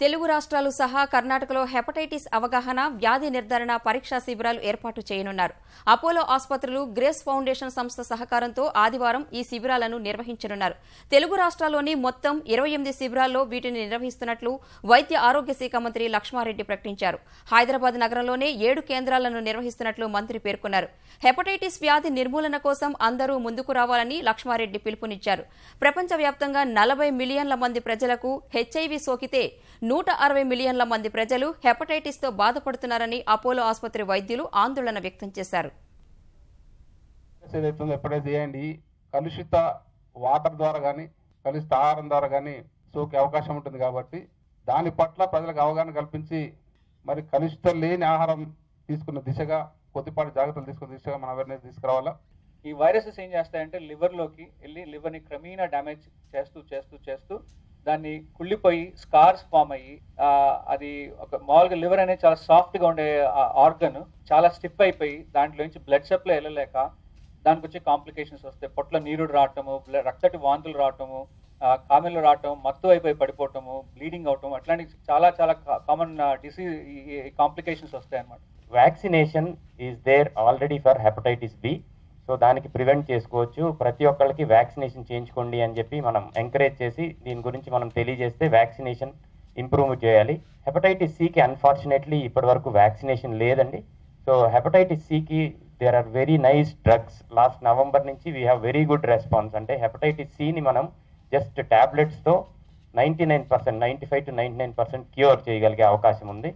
తెలుగు రాష్ట్రాలు సహా కర్ణాటకలో హెపటైటిస్ అవగాహన వ్యాధి నిర్ధారణ పరీక్షా శిబిరాలు ఏర్పాటు చేయనున్నారు. అపోలో ఆసుపత్రులు గ్రేస్ ఫౌండేషన్ సంస్థ సహకారంతో ఆదివారం ఈ శిబిరాలను నిర్వహించనున్నారు. తెలుగు రాష్ట్రాల్లోని మొత్తం 28 శిబిరాల్లో వీటిని నిర్వహిస్తున్నట్లు వైద్య ఆరోగ్య శాఖ మంత్రి లక్ష్మారెడ్డి ప్రకటించారు. హైదరాబాద్ నగరంలోనే 7 కేంద్రాలను నిర్వహిస్తున్నట్లు మంత్రి పేర్కొన్నారు. హెపటైటిస్ వ్యాధి నిర్మూలన కోసం అందరూ ముందుకు రావాలని లక్ష్మారెడ్డి పిలుపునిచ్చారు. ప్రపంచవ్యాప్తంగా 40 మిలియన్ల మంది ప్రజలకు హెచ్ఐవి సోకితే 160 మిలియన్ల మంది ప్రజలు హెపటైటిస్ తో బాధపడుతున్నారని అపోలో ఆసుపత్రి వైద్యులు ఆందోళన వ్యక్తం చేశారు. కలుషిత వాటర్ ద్వారా గానీ కలుషిత ఆహారం ద్వారా గానీ సోకే అవకాశం ఉంటుంది కాబట్టి దాని పట్ల ప్రజలకు అవగాహన కల్పించి మరి కలుషితం లేని ఆహారం తీసుకున్న దిశగా కొద్దిపాటి జాగ్రత్తలు తీసుకున్న దిశగా మన అవేర్నెస్ తీసుకురావాలా. ఈ వైరసెస్ ఏం చేస్తాయంటే లివర్లోకి వెళ్ళి లివర్ని క్రమేణా డ్యామేజ్ చేస్తూ దాన్ని కుళ్ళిపోయి స్కార్స్ ఫామ్ అయ్యి అది ఒక మామూలుగా లివర్ అనేది చాలా సాఫ్ట్గా ఉండే ఆర్గన్ చాలా స్టిఫ్ అయిపోయి దాంట్లో నుంచి బ్లడ్ సప్లై వెళ్ళలేక దానికి వచ్చే కాంప్లికేషన్స్ వస్తాయి. పొట్ల నీరుడు రావటము, రక్తటి వాంతులు రావటము, కామెలు రావటం, మత్తు అయిపోయి పడిపోవటము, బ్లీడింగ్ అవటం, అట్లాంటి చాలా చాలా కామన్ డిసీజ్ కాంప్లికేషన్స్ వస్తాయి అన్నమాట. Vaccination is there already for hepatitis B. So దానికి ప్రివెంట్ చేసుకోవచ్చు. ప్రతి ఒక్కరికి వ్యాక్సినేషన్ చేయించుకోండి అని చెప్పి మనం ఎంకరేజ్ చేసి దీని గురించి మనం తెలియజేస్తే వ్యాక్సినేషన్ ఇంప్రూవ్ చేయాలి. హెపటైటిస్ సికి అన్ఫార్చునేట్లీ ఇప్పటి వరకు వ్యాక్సినేషన్ లేదండి. సో హెపటైటిస్ సికి there are very nice drugs. Last November నుంచి we have very good response. అంటే హెపటైటిస్ సిని మనం జస్ట్ టాబ్లెట్స్తో 95% 95 to 99% క్యూర్ చేయగలిగే అవకాశం ఉంది.